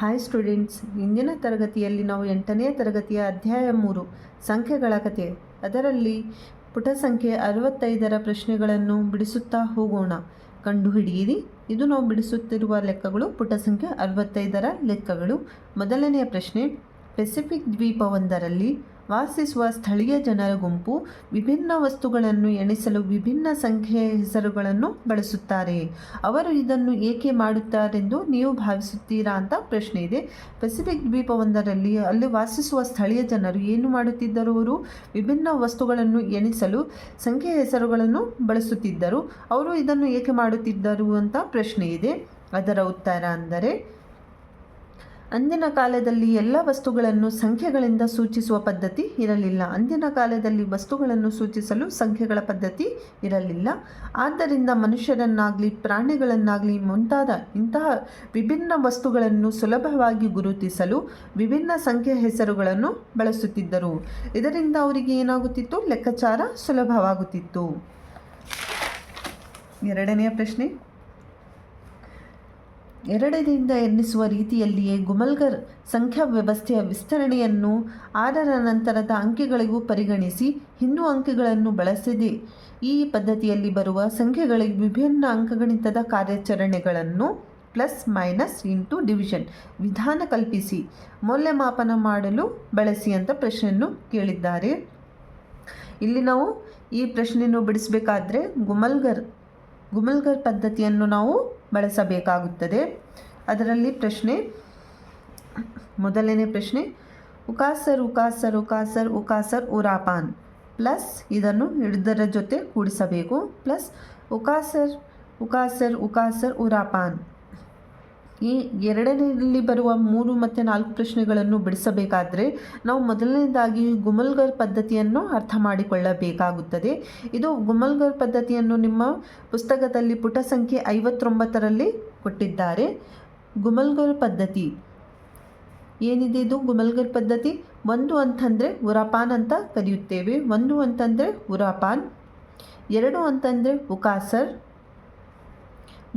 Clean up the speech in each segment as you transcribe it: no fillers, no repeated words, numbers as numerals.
Hi students, ಇಂದಿನ ತರಗತಿಯಲ್ಲಿ ನಾವು 8ನೇ ತರಗತಿಯ ಅಧ್ಯಾಯ 3 ಸಂಖ್ಯೆಗಳ ಕಥೆ ಅದರಲ್ಲಿ ಪುಟ ಸಂಖ್ಯೆ 65ರ ಪ್ರಶ್ನೆಗಳನ್ನು ಬಿಡಿಸುತ್ತಾ ಹೋಗೋಣ. ಕಂಡುಹಿಡಿಯಿರಿ. ಇದು ನಾವು ಬಿಡಿಸುತ್ತಿರುವ ಲೆಕ್ಕಗಳು ಪುಟ ಸಂಖ್ಯೆ 65ರ ಲೆಕ್ಕಗಳು. ಮೊದಲನೆಯ ಪ್ರಶ್ನೆ, ಪೆಸಿಫಿಕ್ ದ್ವೀಪವೊಂದರಲ್ಲಿ ವಾಸಿಸುವ ಸ್ಥಳೀಯ ಜನರ ಗುಂಪು ವಿಭಿನ್ನ ವಸ್ತುಗಳನ್ನು ಎಣಿಸಲು ವಿಭಿನ್ನ ಸಂಖ್ಯೆಯ ಹೆಸರುಗಳನ್ನು ಬಳಸುತ್ತಾರೆ. ಅವರು ಇದನ್ನು ಏಕೆ ಮಾಡುತ್ತಾರೆಂದು ನೀವು ಭಾವಿಸುತ್ತೀರಾ ಅಂತ ಪ್ರಶ್ನೆ ಇದೆ. ಪೆಸಿಫಿಕ್ ದ್ವೀಪವೊಂದರಲ್ಲಿ ಅಲ್ಲಿ ವಾಸಿಸುವ ಸ್ಥಳೀಯ ಜನರು ಏನು ಮಾಡುತ್ತಿದ್ದರು? ಅವರು ವಿಭಿನ್ನ ವಸ್ತುಗಳನ್ನು ಎಣಿಸಲು ಸಂಖ್ಯೆಯ ಹೆಸರುಗಳನ್ನು ಬಳಸುತ್ತಿದ್ದರು. ಅವರು ಇದನ್ನು ಏಕೆ ಮಾಡುತ್ತಿದ್ದರು ಅಂತ ಪ್ರಶ್ನೆ ಇದೆ. ಅದರ ಉತ್ತರ ಅಂದರೆ, ಅಂದಿನ ಕಾಲದಲ್ಲಿ ಎಲ್ಲ ವಸ್ತುಗಳನ್ನು ಸಂಖ್ಯೆಗಳಿಂದ ಸೂಚಿಸುವ ಪದ್ಧತಿ ಇರಲಿಲ್ಲ. ಅಂದಿನ ಕಾಲದಲ್ಲಿ ವಸ್ತುಗಳನ್ನು ಸೂಚಿಸಲು ಸಂಖ್ಯೆಗಳ ಪದ್ಧತಿ ಇರಲಿಲ್ಲ. ಆದ್ದರಿಂದ ಮನುಷ್ಯರನ್ನಾಗಲಿ ಪ್ರಾಣಿಗಳನ್ನಾಗಲಿ ಮುಂತಾದ ಇಂತಹ ವಿಭಿನ್ನ ವಸ್ತುಗಳನ್ನು ಸುಲಭವಾಗಿ ಗುರುತಿಸಲು ವಿಭಿನ್ನ ಸಂಖ್ಯೆಯ ಹೆಸರುಗಳನ್ನು ಬಳಸುತ್ತಿದ್ದರು. ಇದರಿಂದ ಅವರಿಗೆ ಏನಾಗುತ್ತಿತ್ತು? ಲೆಕ್ಕಾಚಾರ ಸುಲಭವಾಗುತ್ತಿತ್ತು. ಎರಡನೆಯ ಪ್ರಶ್ನೆ, ಎರಡರಿಂದ ಎನ್ನಿಸುವ ರೀತಿಯಲ್ಲಿಯೇ ಗುಮಲ್ಗರ್ ಸಂಖ್ಯಾ ವ್ಯವಸ್ಥೆಯ ವಿಸ್ತರಣೆಯನ್ನು 6ರ ನಂತರದ ಅಂಕೆಗಳಿಗೂ ಪರಿಗಣಿಸಿ ಹಿಂದೂ ಅಂಕೆಗಳನ್ನು ಬಳಸಿದೆ. ಈ ಪದ್ಧತಿಯಲ್ಲಿ ಬರುವ ಸಂಖ್ಯೆಗಳಿಗೆ ವಿಭಿನ್ನ ಅಂಕಗಣಿತದ ಕಾರ್ಯಾಚರಣೆಗಳನ್ನು ಪ್ಲಸ್, ಮೈನಸ್, ಇಂಟು, ಡಿವಿಷನ್ ವಿಧಾನ ಕಲ್ಪಿಸಿ ಮೌಲ್ಯಮಾಪನ ಮಾಡಲು ಬಳಸಿ ಅಂತ ಪ್ರಶ್ನೆಯನ್ನು ಕೇಳಿದ್ದಾರೆ. ಇಲ್ಲಿ ನಾವು ಈ ಪ್ರಶ್ನೆಯನ್ನು ಬಿಡಿಸಬೇಕಾದ್ರೆ ಗುಮಲ್ಗರ್ ಪದ್ಧತಿಯನ್ನು ನಾವು ಬಳಸಬೇಕಾಗುತ್ತದೆ. ಅದರಲ್ಲಿ ಪ್ರಶ್ನೆ, ಮೊದಲನೇ ಪ್ರಶ್ನೆ, ಉಕಾಸರ್ ಉಕಾಸರ್ ಉಕಾಸರ್ ಉಕಾಸರ್ ಉರಾಪಾನ್ ಪ್ಲಸ್ ಇದನ್ನು ಇದರ ಜೊತೆ ಕೂಡಿಸಬೇಕು. ಪ್ಲಸ್ ಉಕಾಸರ್ ಉಕಾಸರ್ ಉಕಾಸರ್ ಉರಾಪಾನ್. ಈ ಎರಡನೇದಲ್ಲಿ ಬರುವ 3 ಮತ್ತು 4 ಪ್ರಶ್ನೆಗಳನ್ನು ಬಿಡಿಸಬೇಕಾದ್ರೆ ನಾವು ಮೊದಲನೇದಾಗಿ ಗುಮಲ್ಗರ್ ಪದ್ಧತಿಯನ್ನು ಅರ್ಥ ಮಾಡಿಕೊಳ್ಳಬೇಕಾಗುತ್ತದೆ. ಇದು ಗುಮಲ್ಗರ್ ಪದ್ಧತಿಯನ್ನು ನಿಮ್ಮ ಪುಸ್ತಕದಲ್ಲಿ ಪುಟ ಸಂಖ್ಯೆ 59ರಲ್ಲಿ ಕೊಟ್ಟಿದ್ದಾರೆ. ಗುಮಲ್ಗರ್ ಪದ್ಧತಿ ಏನಿದೆ? ಇದು ಗುಮಲ್ಗರ್ ಪದ್ಧತಿ 1 ಅಂತಂದರೆ ಉರಾಪಾನ್ ಅಂತ ಕರೆಯುತ್ತೇವೆ. 1 ಅಂತಂದರೆ ಉರಾಪಾನ್, 2 ಅಂತಂದರೆ ಉಕಾಸರ್,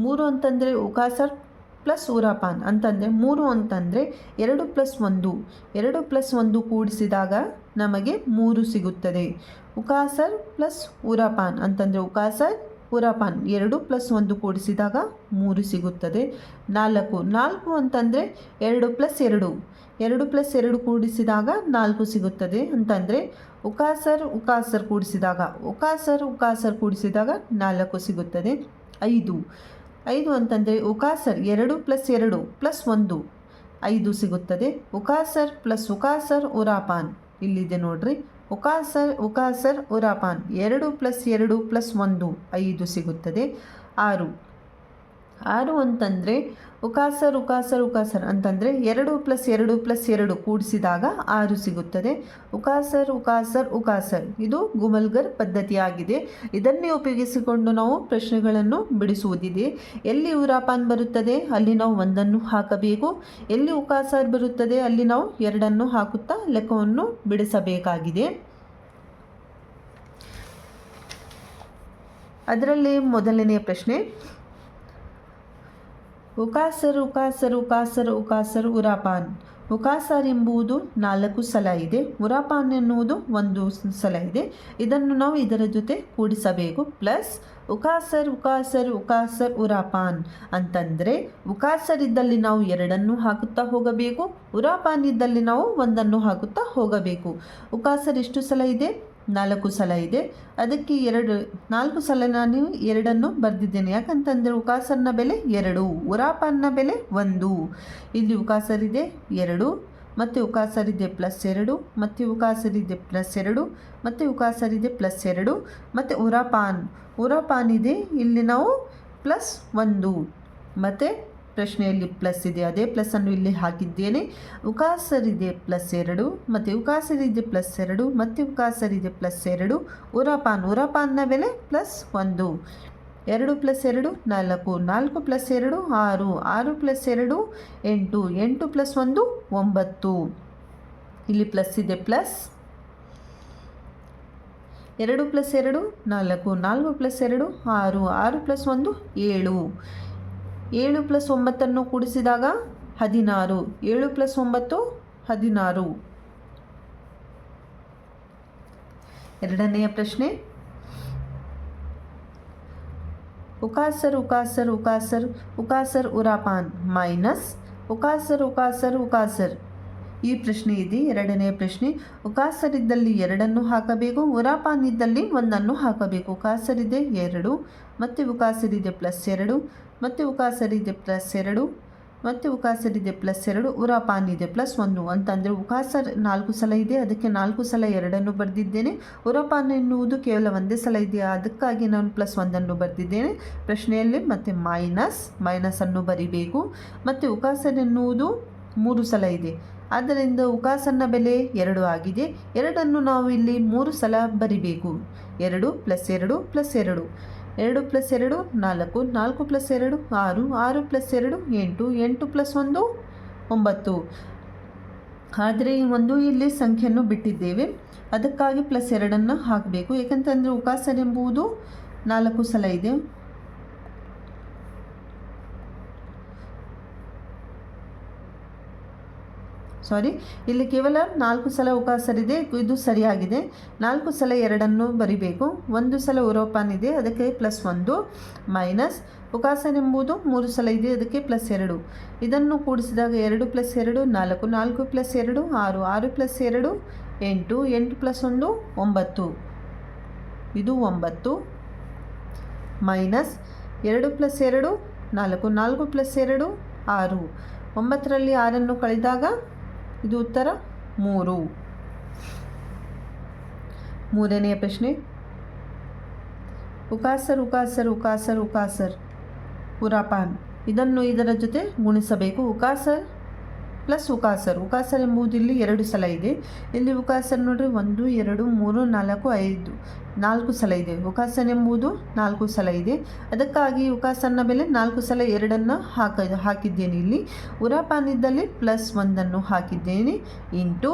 3 ಅಂತಂದರೆ ಉಕಾಸರ್ ಪ್ಲಸ್ ಉರಾಪಾನ್ ಅಂತಂದರೆ 3 ಅಂತಂದರೆ 2 + 1, 2 + 1 ಕೂಡಿಸಿದಾಗ ನಮಗೆ 3 ಸಿಗುತ್ತದೆ. ಉಕಾಸರ್ ಪ್ಲಸ್ ಉರಾಪಾನ್ ಅಂತಂದರೆ ಉಕಾಸರ್ ಉರಾಪಾನ್ 2 + 1 ಕೂಡಿಸಿದಾಗ 3 ಸಿಗುತ್ತದೆ. 4 ಅಂತಂದರೆ 2 + 2, 2 + 2 ಕೂಡಿಸಿದಾಗ 4 ಸಿಗುತ್ತದೆ ಅಂತಂದರೆ ಉಕಾಸರ್ ಉಕಾಸರ್ ಕೂಡಿಸಿದಾಗ 4 ಸಿಗುತ್ತದೆ. 5 ಅಂತಂದರೆ ಉಕಾಸರ್ 2 + 2 + 1 5 ಸಿಗುತ್ತದೆ. ಉಕಾಸರ್ ಪ್ಲಸ್ ಉಕಾಸರ್ ಉರಾಪಾನ್ ಇಲ್ಲಿದೆ ನೋಡ್ರಿ. ಉಕಾಸರ್ ಉರಾಪಾನ್ 2 + 2 + 1 5 ಸಿಗುತ್ತದೆ. 6 ಅಂತಂದರೆ ಉಕಾಸರ್ ಅಂತಂದರೆ 2 + 2 + 2 ಕೂಡಿಸಿದಾಗ 6 ಸಿಗುತ್ತದೆ. ಉಕಾಸರ್ ಇದು ಗುಮಲ್ಗರ್ ಪದ್ಧತಿಯಾಗಿದೆ. ಇದನ್ನೇ ಉಪಯೋಗಿಸಿಕೊಂಡು ನಾವು ಪ್ರಶ್ನೆಗಳನ್ನು ಬಿಡಿಸುವುದಿದೆ. ಎಲ್ಲಿ ಉರಾಪಾನ್ ಬರುತ್ತದೆ ಅಲ್ಲಿ ನಾವು 1 ಹಾಕಬೇಕು. ಎಲ್ಲಿ ಉಕಾಸರ್ ಬರುತ್ತದೆ ಅಲ್ಲಿ ನಾವು 2 ಹಾಕುತ್ತಾ ಲೆಕ್ಕವನ್ನು ಬಿಡಿಸಬೇಕಾಗಿದೆ. ಅದರಲ್ಲಿ ಮೊದಲನೆಯ ಪ್ರಶ್ನೆ, ಉಕಾಸರ್ ಉರಾಪಾನ್. ಉಕಾಸರ್ ಎಂಬುದು 4 ಸಲ ಇದೆ, ಉರಾಪಾನ್ ಎನ್ನುವುದು 1 ಸಲ ಇದೆ. ಇದನ್ನು ನಾವು ಇದರ ಜೊತೆ ಕೂಡಿಸಬೇಕು. ಪ್ಲಸ್ ಉಕಾಸರ್ ಉರಾಪಾನ್ ಅಂತಂದರೆ ಉಕಾಸರ್ ಇದ್ದಲ್ಲಿ ನಾವು 2 ಹಾಕುತ್ತಾ ಹೋಗಬೇಕು, ಉರಾಪಾನ್ ಇದ್ದಲ್ಲಿ ನಾವು 1 ಹಾಕುತ್ತಾ ಹೋಗಬೇಕು. ಉಕಾಸರ್ ಎಷ್ಟು ಸಲ ಇದೆ? 4 ಸಲ ಇದೆ. ಅದಕ್ಕೆ 4 ಸಲ ನಾನು 2 ಬರೆದಿದ್ದೇನೆ. ಯಾಕಂತಂದರೆ ಉಕಾಸರ್ನ ಬೆಲೆ 2, ಉರಾಪಾನ್ನ ಬೆಲೆ 1. ಇಲ್ಲಿ ಉಕಾಸರ್ ಇದೆ 2, ಮತ್ತು ಉಕಾಸರ್ ಇದೆ +2, ಮತ್ತು ಉಕಾಸರ್ ಇದೆ +2, ಮತ್ತು ಉಕಾಸರ್ ಇದೆ +2, ಮತ್ತು ಉರಾಪಾನ್ ಇದೆ ಇಲ್ಲಿ ನಾವು +1, ಮತ್ತು ಪ್ರಶ್ನೆಯಲ್ಲಿ ಪ್ಲಸ್ ಇದೆ, ಅದೇ ಪ್ಲಸ್ಸನ್ನು ಇಲ್ಲಿ ಹಾಕಿದ್ದೇನೆ. ಉಕಾಸರ್ ಇದೆ +2, ಮತ್ತು ಉಕಾಸರ್ ಇದೆ +2, ಮತ್ತು ಉಕಾಸರ್ ಇದೆ +2. ಉರಾಪಾನ್ನ ಬೆಲೆ +1. 2 + 2 4, 4 + 2 6, 6 + 2 8, 8 + 1 9. ಇಲ್ಲಿ ಪ್ಲಸ್ ಇದೆ. ಪ್ಲಸ್ 2 + 2 4, 4 + 2 6, 6 + 1 7. 7 + 9 ಕೂಡಿಸಿದಾಗ 16. 7 + 9 16. ಎರಡನೆಯ ಪ್ರಶ್ನೆ, ಉಕಾಸರ್ ಉಕಾಸರ್ ಉಕಾಸರ್ ಉಕಾಸರ್ ಉರಾಪಾನ್ ಮೈನಸ್ ಉಕಾಸರ್ ಉಕಾಸರ್ ಉಕಾಸರ್. ಈ ಪ್ರಶ್ನೆ ಇದೆ. ಎರಡನೆಯ ಪ್ರಶ್ನೆ, ಉಕಾಸರ್ ಇದ್ದಲ್ಲಿ 2 ಹಾಕಬೇಕು, ಉರಾಪಾನ್ ಇದ್ದಲ್ಲಿ 1 ಹಾಕಬೇಕು. ಉಕಾಸರ್ ಇದೆ 2, ಮತ್ತು ಉಕಾಸರ್ ಇದೆ +2, ಮತ್ತು ಉಕಾಸರ್ ಇದೆ +2, ಮತ್ತು ಉಕಾಸರ್ ಇದೆ +2, ಉರಾಪಾನ್ ಇದೆ +1 ಅಂತಂದರೆ ಉಕಾಸರ್ 4 ಸಲ ಇದೆ, ಅದಕ್ಕೆ 4 ಸಲ 2 ಬರೆದಿದ್ದೇನೆ. ಉರಾಪಾನ್ ಎನ್ನುವುದು ಕೇವಲ ಒಂದೇ ಸಲ ಇದೆ, ಅದಕ್ಕಾಗಿ ನಾನು +1 ಬರೆದಿದ್ದೇನೆ. ಪ್ರಶ್ನೆಯಲ್ಲಿ ಮತ್ತೆ ಮೈನಸ್ ಅನ್ನು ಬರಿಬೇಕು. ಮತ್ತು ಉಕಾಸರ್ ಎನ್ನುವುದು 3 ಸಲ ಇದೆ, ಆದ್ದರಿಂದ ಉಕಾಸನ್ನ ಬೆಲೆ 2 ಆಗಿದೆ. 2 ನಾವು ಇಲ್ಲಿ 3 ಸಲ ಬರಿಬೇಕು. 2 + 2 + 2, 2 + 2 4, 4 + 2 6, 6 + 2 8, 8 + 1 9. ಆದರೆ ಈ ಒಂದು ಇಲ್ಲಿ ಸಂಖ್ಯೆಯನ್ನು ಬಿಟ್ಟಿದ್ದೇವೆ, ಅದಕ್ಕಾಗಿ +2 ಹಾಕಬೇಕು. ಏಕೆಂತಂದರೆ ಉಕಾಸರ್ ಎಂಬುದು 4 ಸಲ ಇದೆ. ಇಲ್ಲಿ ಕೇವಲ 4 ಸಲ ಉಕಾಸರ್ ಇದೆ, ಇದು ಸರಿಯಾಗಿದೆ. 4 ಸಲ 2 ಬರಿಬೇಕು. 1 ಸಲ ಉರಾಪಾನ್ ಇದೆ, ಅದಕ್ಕೆ +1 ಮೈನಸ್ ಉಕಾಸರ್ ಎಂಬುದು 3 ಸಲ ಇದೆ, ಅದಕ್ಕೆ +2. ಇದನ್ನು ಕೂಡಿಸಿದಾಗ 2 + 2 4, 4 + 2 6, 6 + 2 8, 8 + 1 9. ಇದು 9 ಮೈನಸ್ 2 + 2 4, 4 + 2 6. 9ರಲ್ಲಿ 6 ಕಳೆದಾಗ ಇದು ಉತ್ತರ 3. ಮೂರನೆಯ ಪ್ರಶ್ನೆ, ಉಕಾಸರ್ ಉಕಾಸರ್ ಉಕಾಸರ್ ಉಕಾಸರ್ ಉರಾಪಾನ್ ಇದನ್ನು ಇದರ ಜೊತೆ ಗುಣಿಸಬೇಕು. ಉಕಾಸರ್ ಪ್ಲಸ್ ಉಕಾಸರ್. ಉಕಾಸರ್ ಎಂಬುದು ಇಲ್ಲಿ 2 ಸಲ ಇದೆ. ಇಲ್ಲಿ ಉಕಾಸರ್ ನೋಡ್ರಿ 1 2 3 4 5 4 ಸಲ ಇದೆ. ಉಕಾಸರ್ ಎಂಬುದು 4 ಸಲ ಇದೆ, ಅದಕ್ಕಾಗಿ ಉಕಾಸನ್ನ ಬೆಲೆ 4 ಸಲ 2 ಹಾಕಿದ್ದೇನೆ. ಇಲ್ಲಿ ಉರಾಪಾನ್ ಇದ್ದಲ್ಲಿ +1 ಹಾಕಿದ್ದೇನೆ ಇಂಟು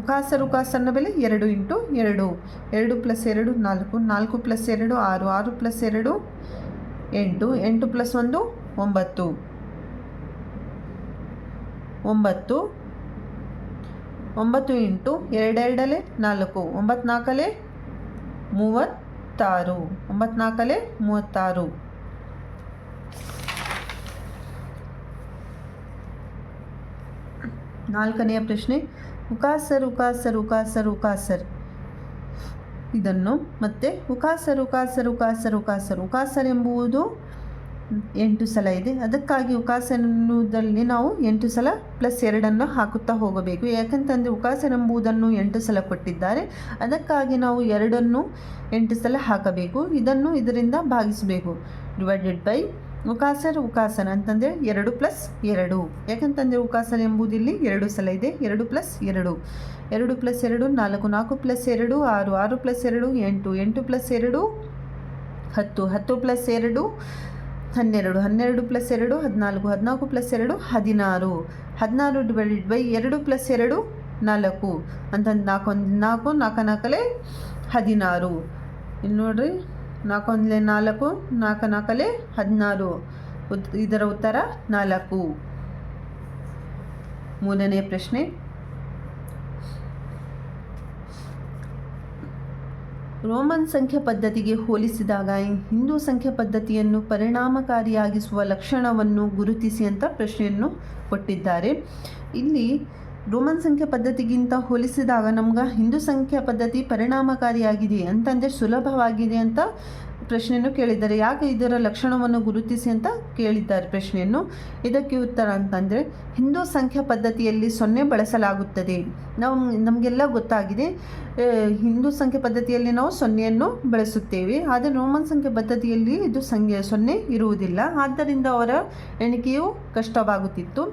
ಉಕಾಸರ್ನ ಬೆಲೆ 2 × 2, 2 + 2 4, 4 + 2 6, 6 + 2 8, 8 + 1 9, 9 9 ಇಂಟು 2 2 4, 9 4 36, 9 4 36. ನಾಲ್ಕನೆಯ ಪ್ರಶ್ನೆ, ಉಕಾಸರ್ ಉಕಾಸರ್ ಉಕಾಸರ್ ಉಕಾಸರ್ ಇದನ್ನು ಮತ್ತೆ ಉಕಾಸರ್ ಉಕಾಸರ್ ಉಕಾಸರ್ ಉಕಾಸರ್. ಉಕಾಸರ್ ಎಂಬುದು 8 ಸಲ ಇದೆ, ಅದಕ್ಕಾಗಿ ಉಕಾಸರ್ ಎನ್ನುವುದರಲ್ಲಿ ನಾವು 8 ಸಲ +2 ಹಾಕುತ್ತಾ ಹೋಗಬೇಕು. ಯಾಕಂತಂದರೆ ಉಕಾಸರ್ ಎಂಬುದನ್ನು 8 ಸಲ ಕೊಟ್ಟಿದ್ದಾರೆ, ಅದಕ್ಕಾಗಿ ನಾವು 2 8 ಸಲ ಹಾಕಬೇಕು. ಇದನ್ನು ಇದರಿಂದ ಭಾಗಿಸಬೇಕು. ಡಿವೈಡೆಡ್ ಬೈ ಉಕಾಸರ್ ಉಕಾಸರ್ ಅಂತಂದರೆ 2 + 2. ಯಾಕಂತಂದರೆ ಉಕಾಸರ್ ಎಂಬುದು ಇಲ್ಲಿ 2 ಸಲ ಇದೆ. 2 + 2, 2 + 2 4, 4 + 2 6, 6 + 2 8, 8 + 2 10, 10 + 2 12, 12 + 2 14, 14 + 2 16, 16 ಡಿವೈಡೆಡ್ ಬೈ 2 + 2 4 ಅಂತಂದು 4 1 4 4 4 16. ಇಲ್ಲಿ ನೋಡ್ರಿ 4 1 4, 4 4 16. ಇದರ ಉತ್ತರ 4. ಮೂರನೆಯ ಪ್ರಶ್ನೆ, ರೋಮನ್ ಸಂಖ್ಯೆ ಪದ್ಧತಿಗೆ ಹೋಲಿಸಿದಾಗ ಹಿಂದೂ ಸಂಖ್ಯೆ ಪದ್ಧತಿಯನ್ನು ಪರಿಣಾಮಕಾರಿಯಾಗಿಸುವ ಲಕ್ಷಣವನ್ನು ಗುರುತಿಸಿ ಅಂತ ಪ್ರಶ್ನೆಯನ್ನು ಕೊಟ್ಟಿದ್ದಾರೆ. ಇಲ್ಲಿ ರೋಮನ್ ಸಂಖ್ಯೆ ಪದ್ಧತಿಗಿಂತ ಹೋಲಿಸಿದಾಗ ನಮ್ಗೆ ಹಿಂದೂ ಸಂಖ್ಯಾ ಪದ್ಧತಿ ಪರಿಣಾಮಕಾರಿಯಾಗಿದೆ ಅಂತಂದರೆ ಸುಲಭವಾಗಿದೆ ಅಂತ ಪ್ರಶ್ನೆಯನ್ನು ಕೇಳಿದ್ದಾರೆ. ಯಾಕೆ ಇದರ ಲಕ್ಷಣವನ್ನು ಗುರುತಿಸಿ ಅಂತ ಕೇಳಿದ್ದಾರೆ ಪ್ರಶ್ನೆಯನ್ನು. ಇದಕ್ಕೆ ಉತ್ತರ ಅಂತಂದರೆ ಹಿಂದೂ ಸಂಖ್ಯಾ ಪದ್ಧತಿಯಲ್ಲಿ 0 ಬಳಸಲಾಗುತ್ತದೆ. ನಮಗೆಲ್ಲ ಗೊತ್ತಾಗಿದೆ, ಹಿಂದೂ ಸಂಖ್ಯೆ ಪದ್ಧತಿಯಲ್ಲಿ ನಾವು 0ಯನ್ನು ಬಳಸುತ್ತೇವೆ. ಆದರೆ ರೋಮನ್ ಸಂಖ್ಯೆ ಪದ್ಧತಿಯಲ್ಲಿ ಇದು 0 ಇರುವುದಿಲ್ಲ, ಆದ್ದರಿಂದ ಅವರ ಎಣಿಕೆಯು ಕಷ್ಟವಾಗುತ್ತಿತ್ತು.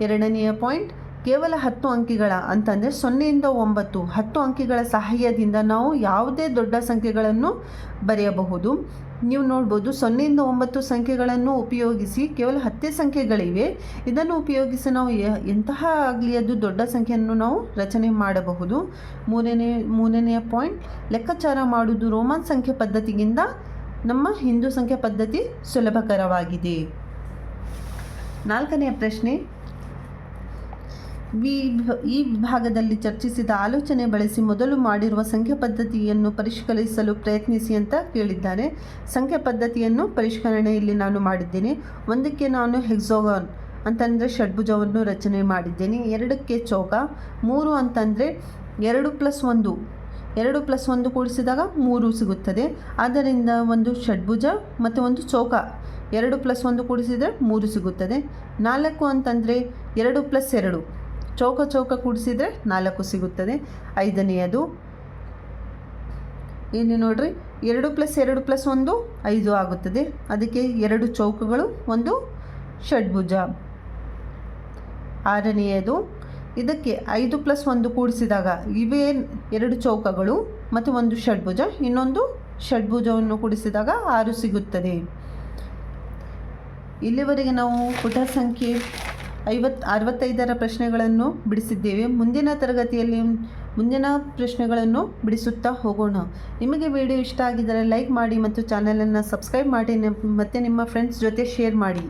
ಎರಡನೆಯ ಪಾಯಿಂಟ್, ಕೇವಲ 10 ಅಂಕಿಗಳ ಅಂತಂದರೆ 0 ಇಂದ 9 10 ಅಂಕಿಗಳ ಸಹಾಯದಿಂದ ನಾವು ಯಾವುದೇ ದೊಡ್ಡ ಸಂಖ್ಯೆಗಳನ್ನು ಬರೆಯಬಹುದು. ನೀವು ನೋಡ್ಬೋದು 0 ಇಂದ 9 ಸಂಖ್ಯೆಗಳನ್ನು ಉಪಯೋಗಿಸಿ ಕೇವಲ 10 ಸಂಖ್ಯೆಗಳಿವೆ. ಇದನ್ನು ಉಪಯೋಗಿಸಿ ನಾವು ಎಂತಹ ಆಗಲಿ ಅದು ದೊಡ್ಡ ಸಂಖ್ಯೆಯನ್ನು ನಾವು ರಚನೆ ಮಾಡಬಹುದು. ಮೂರನೆಯ ಪಾಯಿಂಟ್, ಲೆಕ್ಕಾಚಾರ ಮಾಡುವುದು ರೋಮನ್ ಸಂಖ್ಯೆ ಪದ್ಧತಿಗಿಂತ ನಮ್ಮ ಹಿಂದೂ ಸಂಖ್ಯೆ ಪದ್ಧತಿ ಸುಲಭಕರವಾಗಿದೆ. 4ನೇ ಪ್ರಶ್ನೆ, ಈ ಭಾಗದಲ್ಲಿ ಚರ್ಚಿಸಿದ ಆಲೋಚನೆ ಬಳಸಿ ಮೊದಲು ಮಾಡಿರುವ ಸಂಖ್ಯಾ ಪದ್ಧತಿಯನ್ನು ಪರಿಷ್ಕರಿಸಲು ಪ್ರಯತ್ನಿಸಿ ಅಂತ ಕೇಳಿದ್ದಾರೆ. ಸಂಖ್ಯಾ ಪದ್ಧತಿಯನ್ನು ಪರಿಷ್ಕರಣೆಯಲ್ಲಿ ನಾನು ಮಾಡಿದ್ದೇನೆ. 1ಕ್ಕೆ ನಾನು ಹೆಕ್ಸಾಗಾನ್ ಅಂತಂದರೆ ಷಡ್ಭುಜವನ್ನು ರಚನೆ ಮಾಡಿದ್ದೇನೆ. 2ಕ್ಕೆ ಚೌಕ. 3 ಅಂತಂದರೆ 2+1 2+1 ಕೂಡಿಸಿದಾಗ 3 ಸಿಗುತ್ತದೆ. ಆದ್ದರಿಂದ ಒಂದು ಷಡ್ಭುಜ ಮತ್ತು ಒಂದು ಚೌಕ 2+1 ಕೂಡಿಸಿದರೆ 3 ಸಿಗುತ್ತದೆ. 4 ಅಂತಂದರೆ 2+2 ಚೌಕ ಕೂಡಿಸಿದರೆ 4 ಸಿಗುತ್ತದೆ. 5ನೇಯದು ಇಲ್ಲಿ ನೋಡ್ರಿ, 2+2+1 5 ಆಗುತ್ತದೆ. ಅದಕ್ಕೆ 2 ಚೌಕಗಳು, ಒಂದು ಷಡ್ಭುಜ. 6ನೇಯದು, ಇದಕ್ಕೆ 5+1 ಕೂಡಿಸಿದಾಗ ಇವೇ 2 ಚೌಕಗಳು ಮತ್ತು ಒಂದು ಷಡ್ಭುಜ, ಇನ್ನೊಂದು ಷಡ್ಭುಜವನ್ನು ಕೂಡಿಸಿದಾಗ 6 ಸಿಗುತ್ತದೆ. ಇಲ್ಲಿವರೆಗೆ ನಾವು ಪುಟ ಸಂಖ್ಯೆ 65ರ ಪ್ರಶ್ನೆಗಳನ್ನು ಬಿಡಿಸಿದ್ದೇವೆ. ಮುಂದಿನ ತರಗತಿಯಲ್ಲಿ ಮುಂದಿನ ಪ್ರಶ್ನೆಗಳನ್ನು ಬಿಡಿಸುತ್ತಾ ಹೋಗೋಣ. ನಿಮಗೆ ವಿಡಿಯೋ ಇಷ್ಟ ಆಗಿದ್ದರೆ ಲೈಕ್ ಮಾಡಿ ಮತ್ತು ಚಾನಲನ್ನು ಸಬ್ಸ್ಕ್ರೈಬ್ ಮಾಡಿ ಮತ್ತು ನಿಮ್ಮ ಫ್ರೆಂಡ್ಸ್ ಜೊತೆ ಶೇರ್ ಮಾಡಿ.